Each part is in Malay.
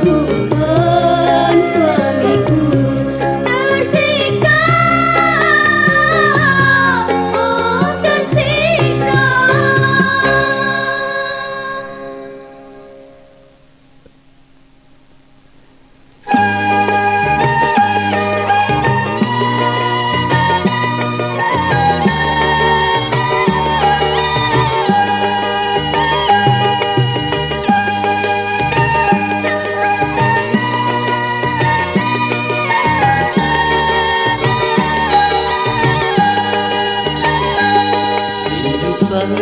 bukan suamiku tersiksa.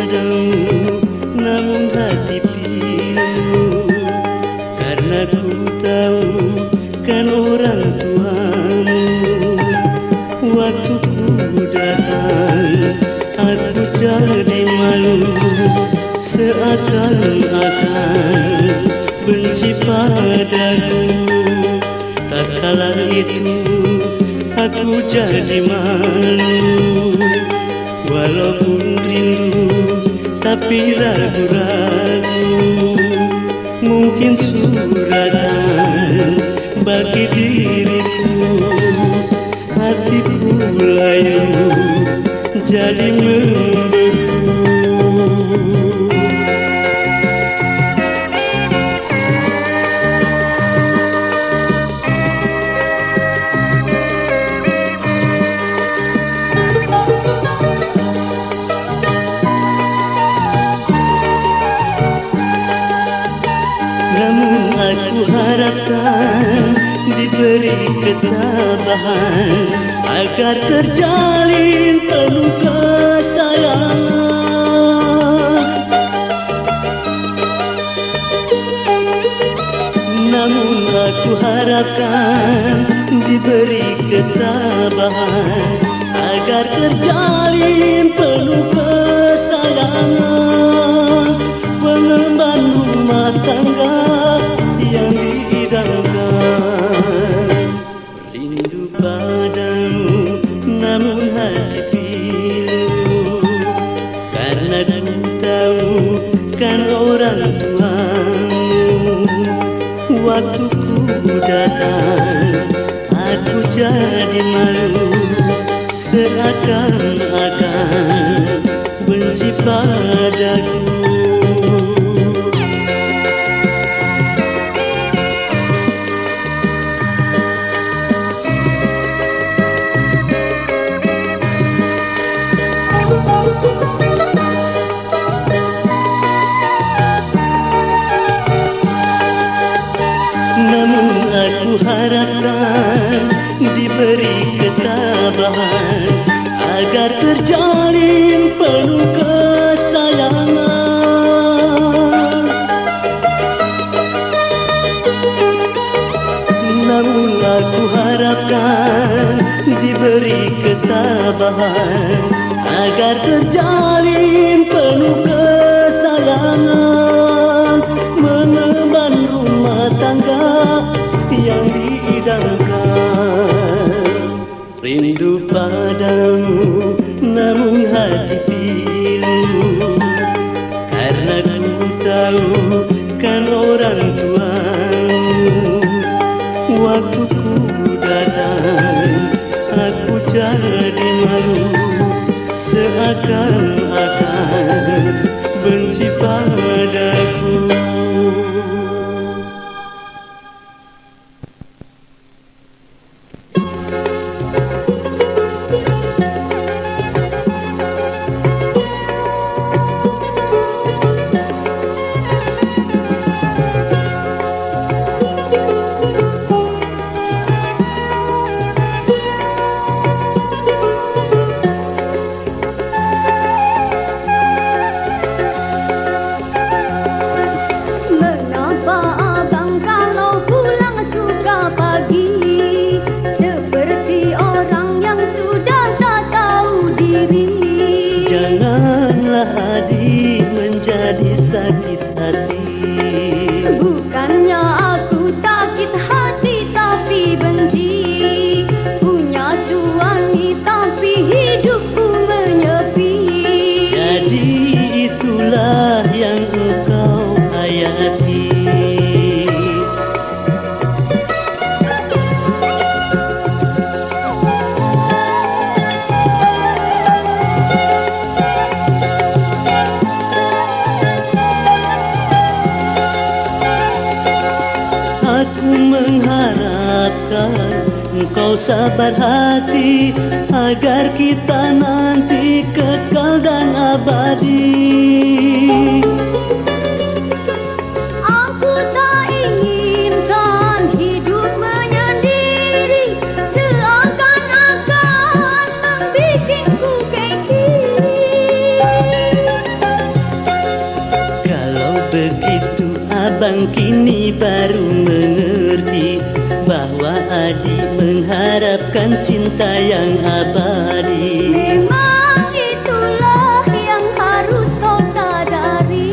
padamu, namun hati pilu. Karena ku tahu kan orang tuamu. Waktu ku datang, aku jadi malu, seakan-akan benci padaku. Tak kala itu aku jadi malu, walaupun rindu tapi ragu-ragu. Mungkin suratan bagi diriku, hatiku layu jadi membeku. Namun aku harapkan diberi ketabahan agar terjalin penuh kesayangan. Namun aku harapkan diberi ketabahan agar terjalin penuh kesayangan. Pengemban rumah tangga yang diidamkan. Rindu padamu namun hati pilu. Karena ku tahu kan orang tuamu. Waktu ku datang, aku jadi malu, seakan-akan benci padaku. Namun aku harapkan diberi ketabahan agar terjalin penuh kesayangan. Namun aku harapkan diberi ketabahan agar terjalin penuh kesayangan. Mengemban rumah tangga yang diidamkan. Rindu padamu namun hati pilu. Karena ku tahu kan orang tuamu. Waktu ku datang, aku jadi malu, seakan-akan benci padaku. Janganlah adik menjadi sakit hati. Bukannya aku sakit hati tapi benci. Punya suami tapi hidupku menyepi. Jadi itulah yang engkau hayati. Aku mengharapkan engkau sabar hati agar kita nanti kekal dan abadi. Aku tak inginkan hidup menyendiri, seakan-akan membikinku keki. abang kini baru mengerti bahwa adik mengharapkan cinta yang abadi. Memang itulah yang harus kau sadari.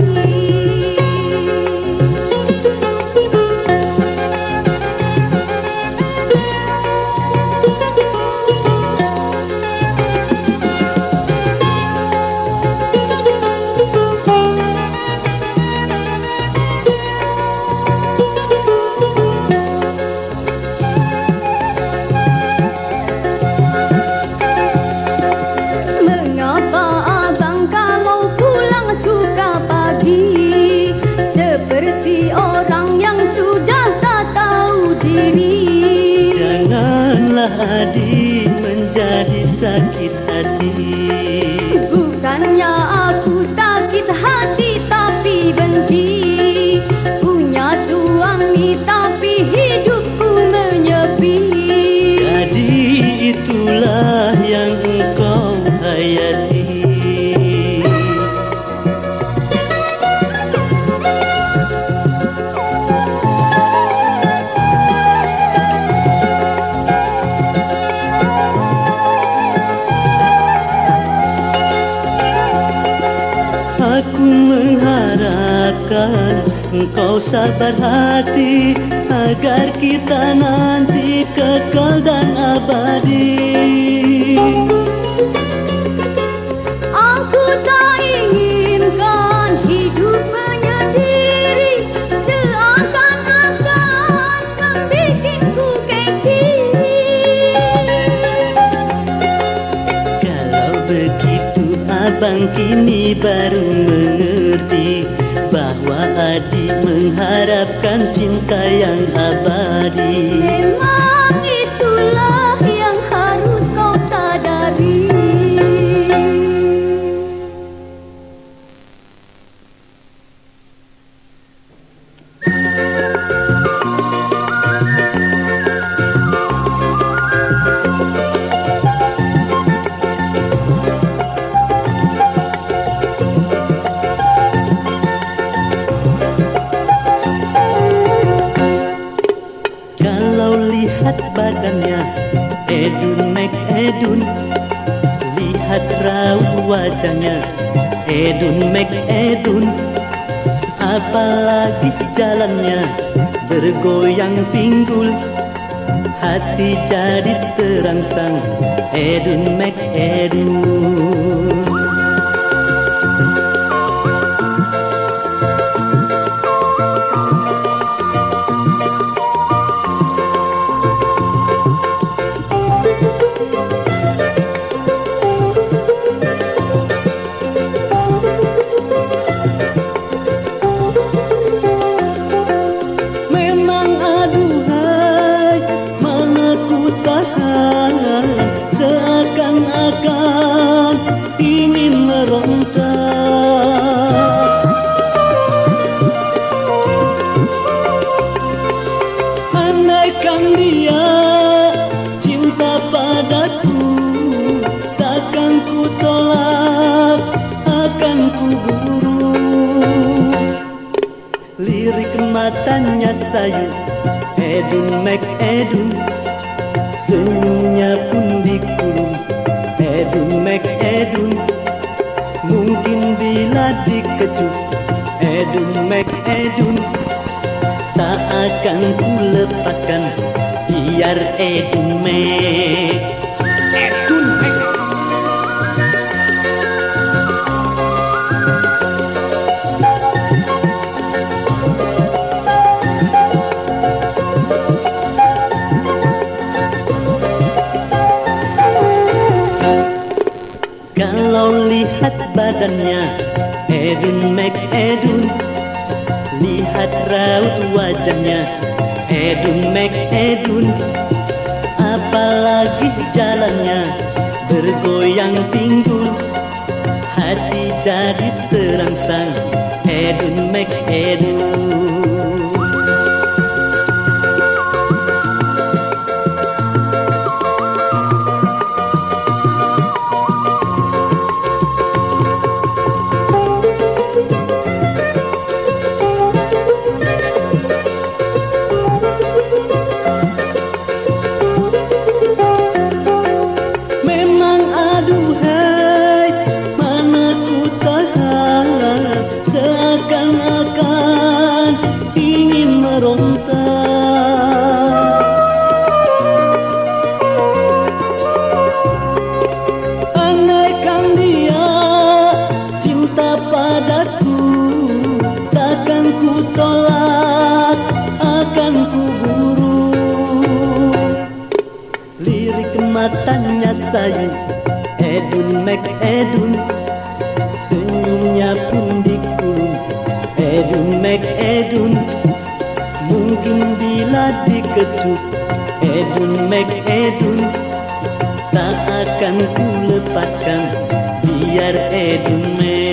Mengapa abang kalau pulang suka pagi, seperti orang yang sudah tak tahu diri? Janganlah adik menjadi sakit hati. Bukannya aku sakit hati tapi benci, punya suami tapi hidupku menyepi. Jadi itulah yang engkau hayati. Aku mengharapkan engkau sabar hati agar kita nanti kekal dan abadi. Aku tak inginkan hidup menyendiri, seakan-akan membikinku keki. Kalau begitu abang kini baru mengerti bahwa adik mengharapkan cinta yang abadi. Memang itulah yang harus kau sadari. Kalau lihat badannya edun mek edun, lihat raut wajahnya edun mek edun, apalagi jalannya bergoyang pinggul, hati jadi terangsang edun mek edun. Memang aduhai, mana ku tahan, seakan-akan ingin merontak. Andaikan dia cinta padaku, takkan ku tolak, akan ku buru. Lirik matanya sayu edun mek edun, senyumnya pun dikurung edun mek edun. Mungkin bila dikecup edun mek edun, tak akan ku lepaskan biar edun mek edun mek. Kalau lihat badannya edun mek edun, lihat raut wajahnya edun mek edun, apalagi jalannya bergoyang pinggul, hati jadi terangsang edun mek edun. Wajahnya sayu, Edun Mek Edun, senyumnya pun dikulum, Edun Mek Edun. Mungkin bila dikecup, Edun Mek Edun, tak akan ku lepaskan, biar Edun Mek.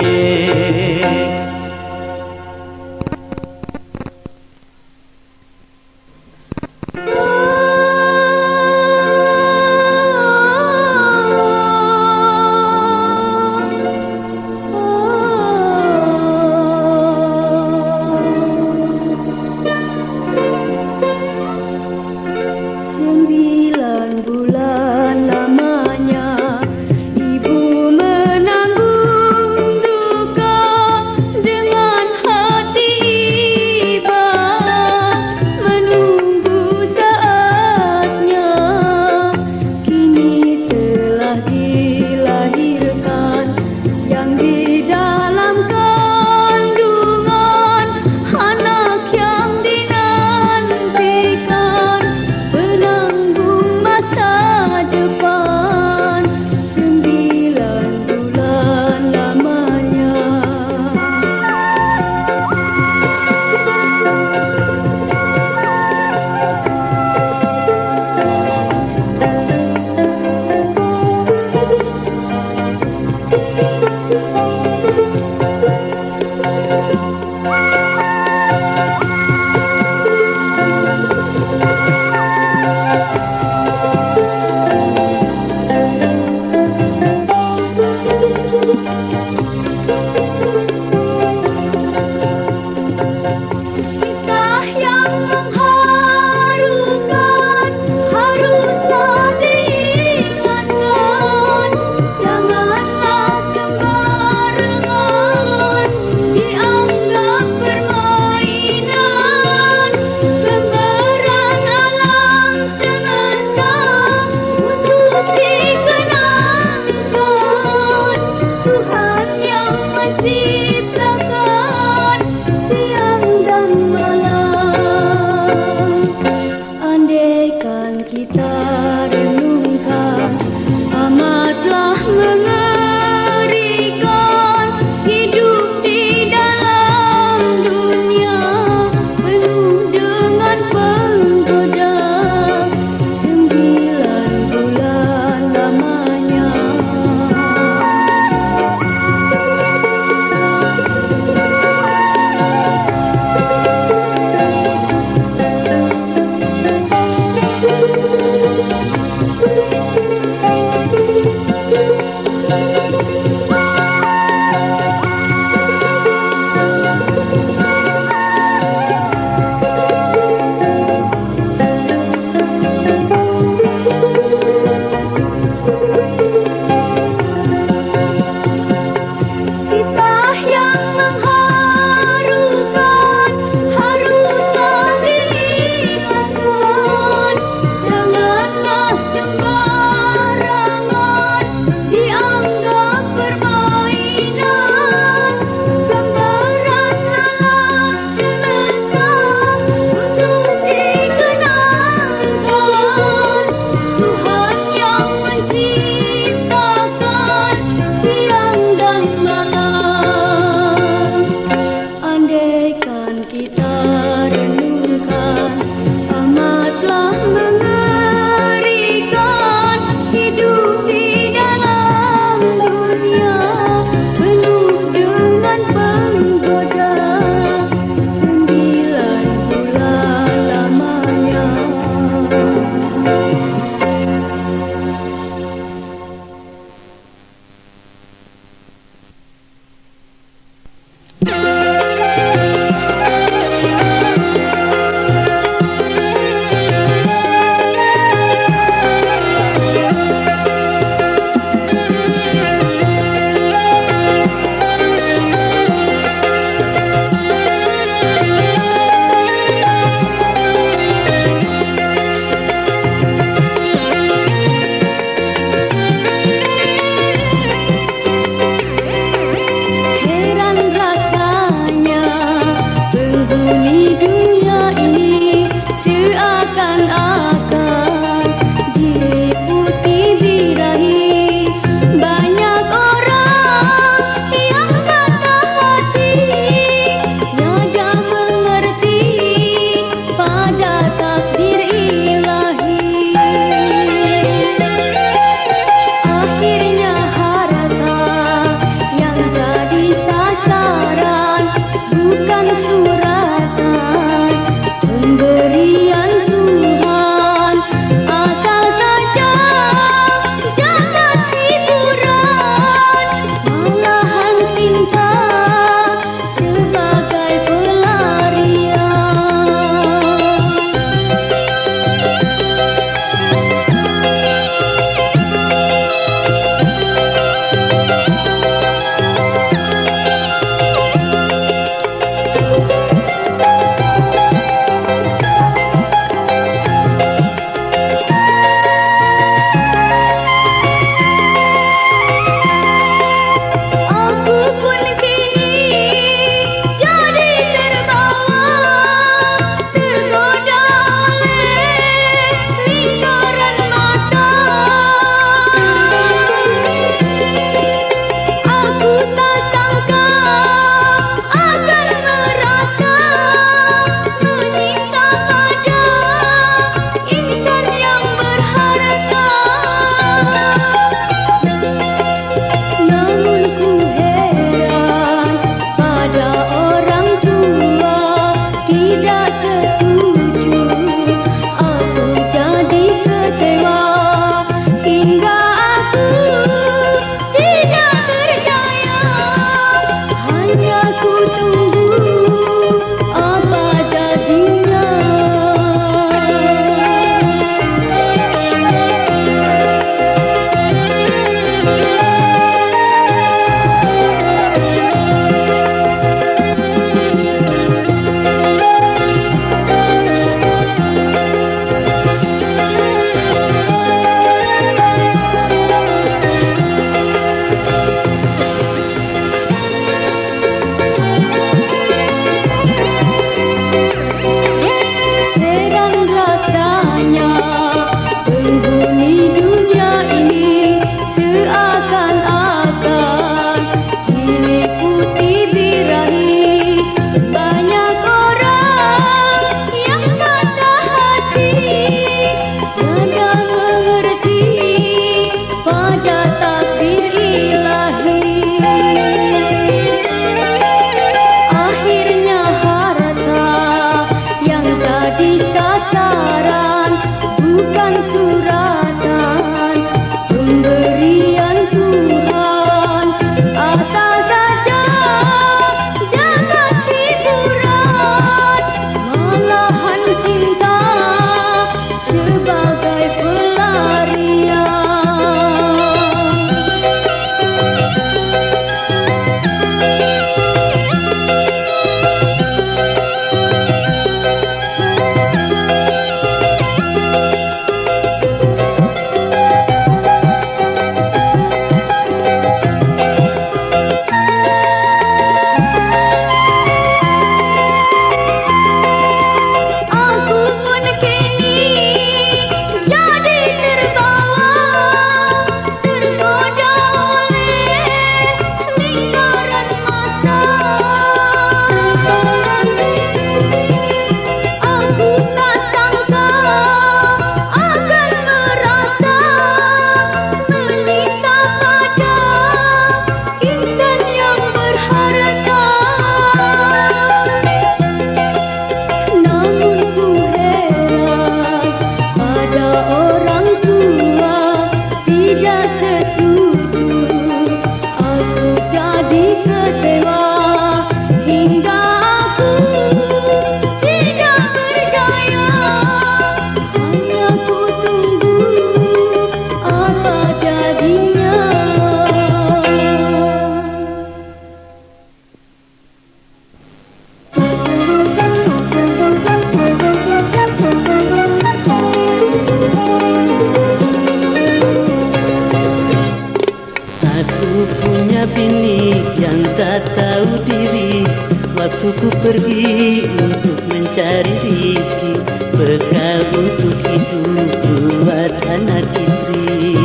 punya bini yang tak tahu diri. Waktu ku pergi untuk mencari rezeki, bekal untuk hidup buat anak istri.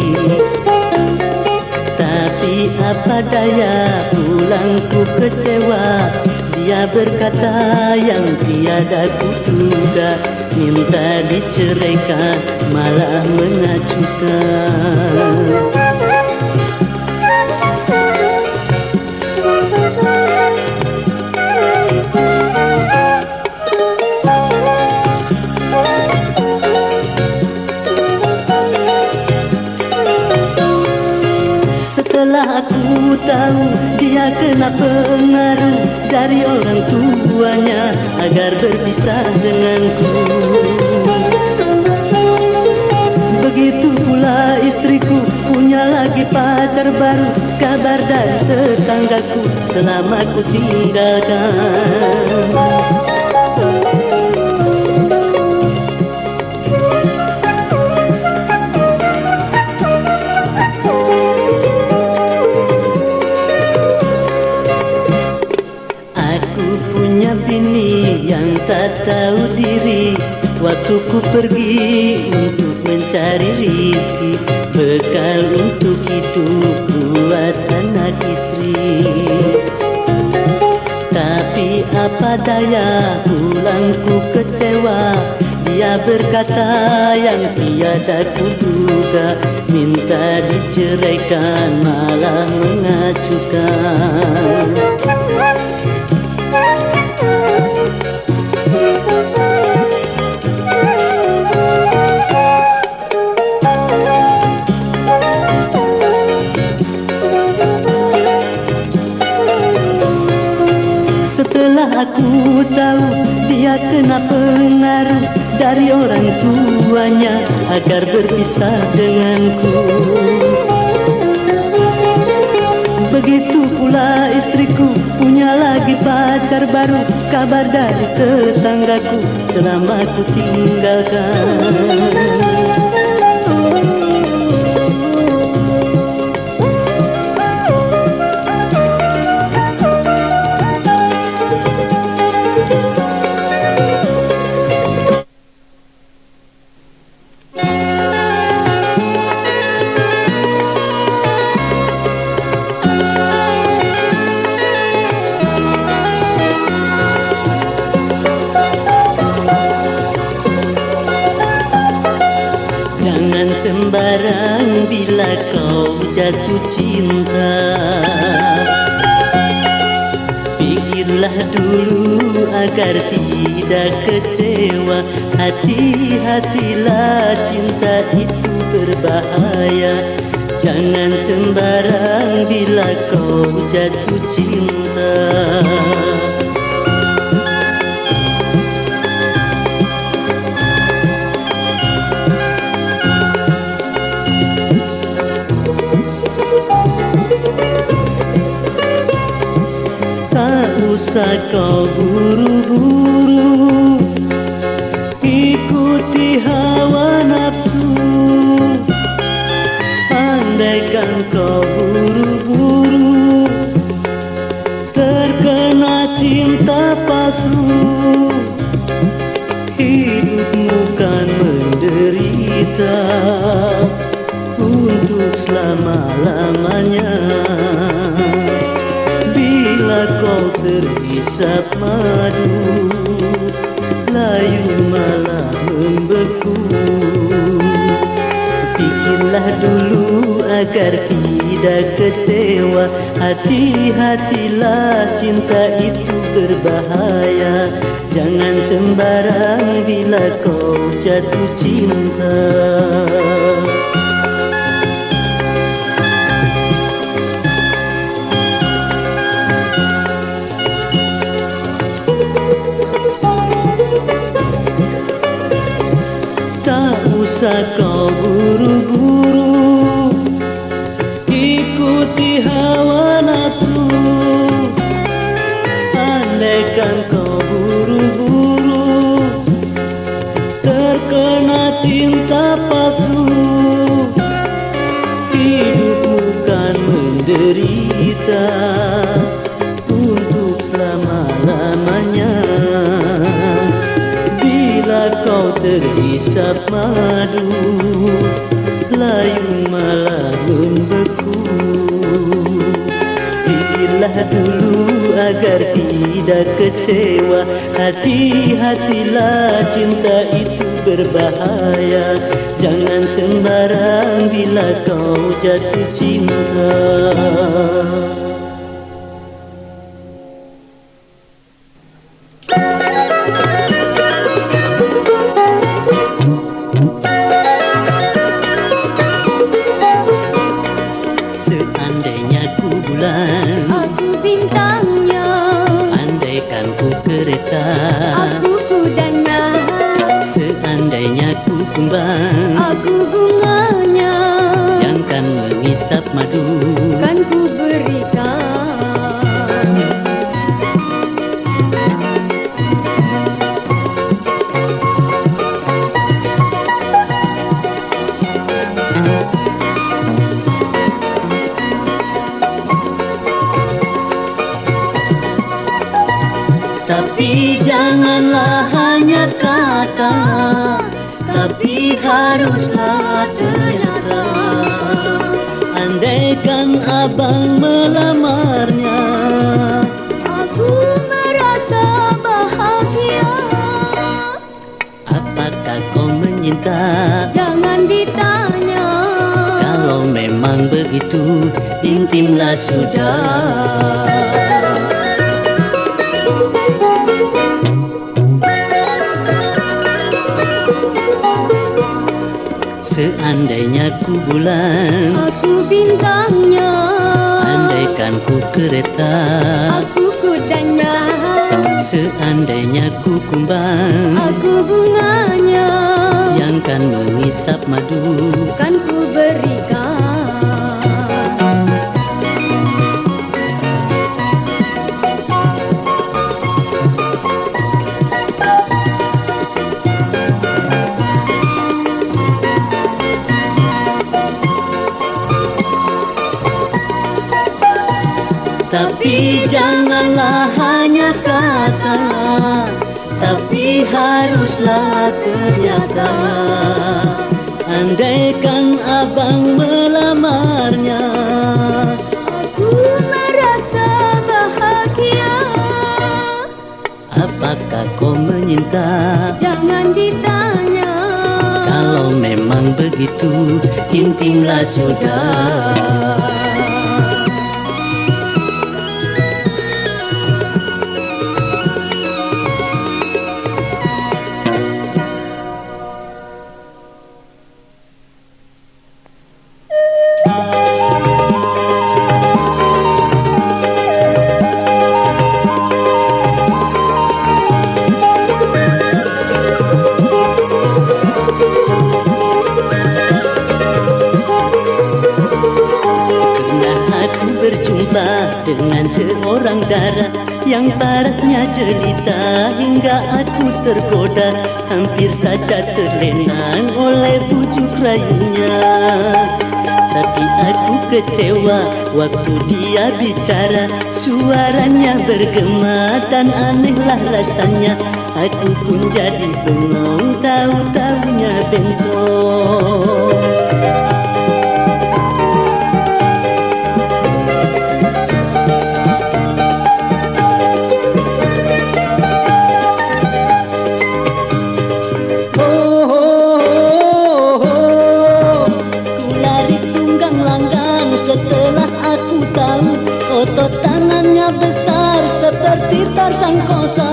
Tapi apa daya, pulang ku kecewa. Dia berkata yang tiada kuduga, minta diceraikan malah mengacukan. Setelah aku tahu dia kena pengaruh dari orang tuanya agar berpisah denganku. Begitu pula istriku punya lagi pacar baru. Kabar dari tetanggaku selama ku tinggalkan. Bini yang tak tahu diri. Waktu ku pergi untuk mencari rezeki, bekal untuk hidup buat anak istri. Tapi apa daya, pulang ku kecewa. Dia berkata yang tiada kuduga, minta diceraikan malah mengacukan. Setelah aku tahu dia kena pengaruh dari orang tuanya agar berpisah denganku. Begitu pula istriku punya lagi pacar baru. Kabar dari tetanggaku selama aku tinggalkan. Jangan sembarang bila kau jatuh cinta. Pikirlah dulu agar tidak kecewa. Hati-hatilah, cinta itu berbahaya. Jangan sembarang bila kau jatuh cinta. Usah kau buru-buru ikuti hawa nafsu. Andaikan kau buru-buru terkena cinta palsu, hidupmu kan menderita untuk selama-lamanya. Bila kau terhisap madu, layu malah membeku. Pikirlah dulu agar tidak kecewa. Hati-hatilah, cinta itu berbahaya. Jangan sembarang bila kau jatuh cinta. Tak usah kau buru-buru ikuti hawa nafsu. Andaikan kau buru-buru terkena cinta palsu, hidupmu kan menderita untuk selama-lamanya. Bila kau terhisap madu, layu malah membeku. Pikirlah dulu agar tidak kecewa. Hati-hatilah, cinta itu berbahaya. Jangan sembarang bila kau jatuh cinta. Seandainya ku bulan, Aku bintangnya, andaikan ku kereta, aku kudanya, seandainya ku kumbang, aku bunganya, yang kan mengisap madu. kan ku berikan. Tapi janganlah hanya kata, tapi haruslah ternyata. Andaikan abang melamarnya, Aku merasa bahagia. apakah kau menyinta? Jangan ditanya, Kalau memang begitu, intimlah sudah. Seandainya ku bulan, aku bintangnya, andaikan ku kereta, aku kudanya, seandainya ku kumbang, aku bunganya, yang kan mengisap madu. kan ku berikan. Tapi janganlah hanya kata, tapi haruslah ternyata. Andaikan abang melamarnya, Aku merasa bahagia. apakah kau menyinta? Jangan ditanya, Kalau memang begitu, intimlah sudah. Berjumpa dengan seorang dara yang parasnya jelita hingga aku tergoda, hampir saja terlenang oleh bujuk rayunya. Tapi aku kecewa waktu dia bicara, suaranya bergema dan anehlah rasanya. Aku pun jadi bengong, tahu-tahunya bencong. Setelah aku tahu otot tangannya besar seperti Tarzan kota.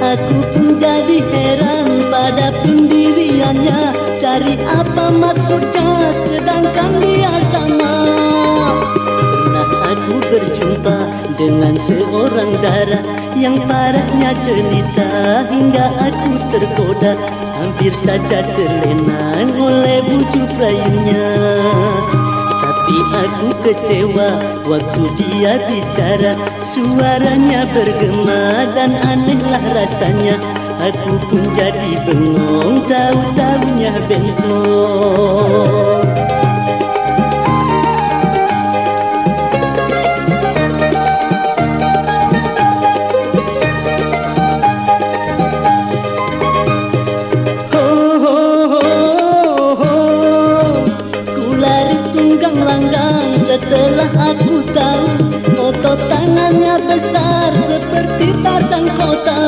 Aku pun jadi heran pada pendiriannya. Cari apa maksudnya sedangkan dia sama. Pernah aku berjumpa dengan seorang dara yang parasnya jelita hingga aku tergoda, hampir saja terlenang oleh bujuk rayunya. Tapi aku kecewa waktu dia bicara, suaranya bergema dan anehlah rasanya. Aku pun jadi bengong, tahu-tahunya bencong. Setelah aku tahu otot tangannya besar seperti Tarzan kota.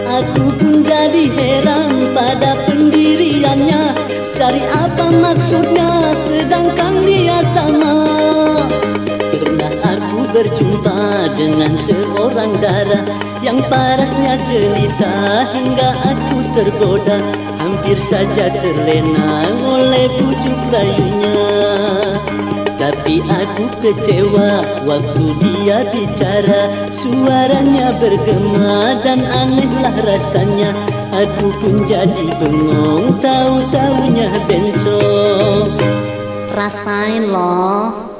Aku pun jadi heran pada pendiriannya. Cari apa maksudnya sedangkan dia sama. Pernah aku berjumpa dengan seorang dara yang parasnya jelita hingga aku tergoda. Hampir saja terlena oleh bujuk rayunya. Tapi aku kecewa waktu dia bicara. Suaranya bergema dan anehlah rasanya. Aku pun jadi bengong, tahu-tahunya bencong. Rasain loh.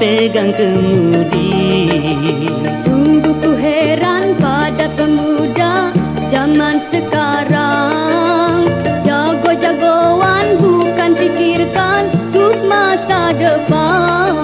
pegang kemudi. Sungguh ku heran pada pemuda zaman sekarang. Jago-jagoan bukan pikirkan untuk masa depan.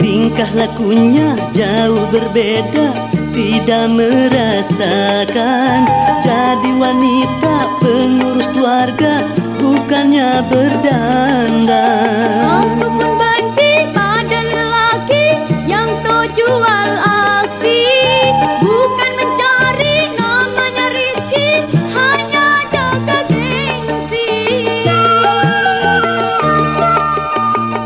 Tingkah lakunya jauh berbeda, tidak merasakan. Jadi wanita pengurus keluarga, bukannya berdandan. Aku pun benci pada lelaki yang so jual aksi. Bukan mencari namanya rezeki, hanya jaga gengsi.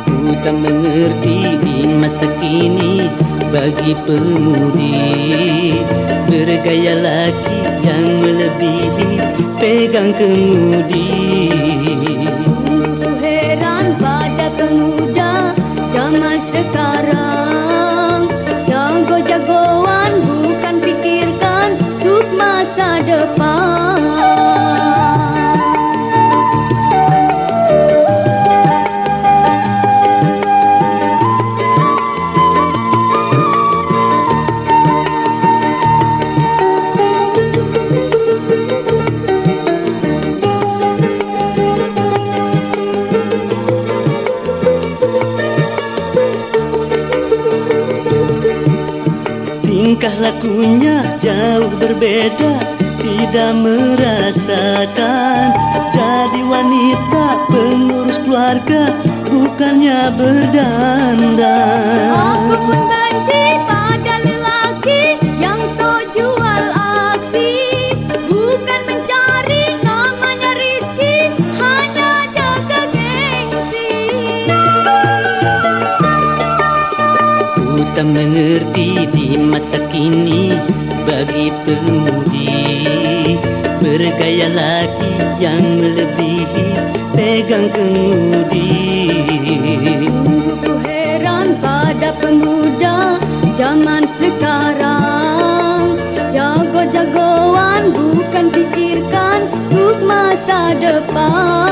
Ku tak mengerti di masa kini bagi pemudi, bergaya laki yang melebihi pegang kemudi. Ku heran pada pemuda zaman sekarang. Jago-jagoan bukan pikirkan untuk masa depan. Tingkah lakunya jauh berbeda, tidak merasakan. Jadi wanita pengurus keluarga, bukannya berdandan. Aku pun benci pada lelaki yang so jual aksi. Bukan mencari namanya rezeki, hanya jaga gengsi. Ku tak mengerti di masa kini bagi pemudi, bergaya laki yang melebihi pegang kemudi. Sungguh ku heran pada pemuda zaman sekarang. Jago-jagoan bukan pikirkan untuk masa depan.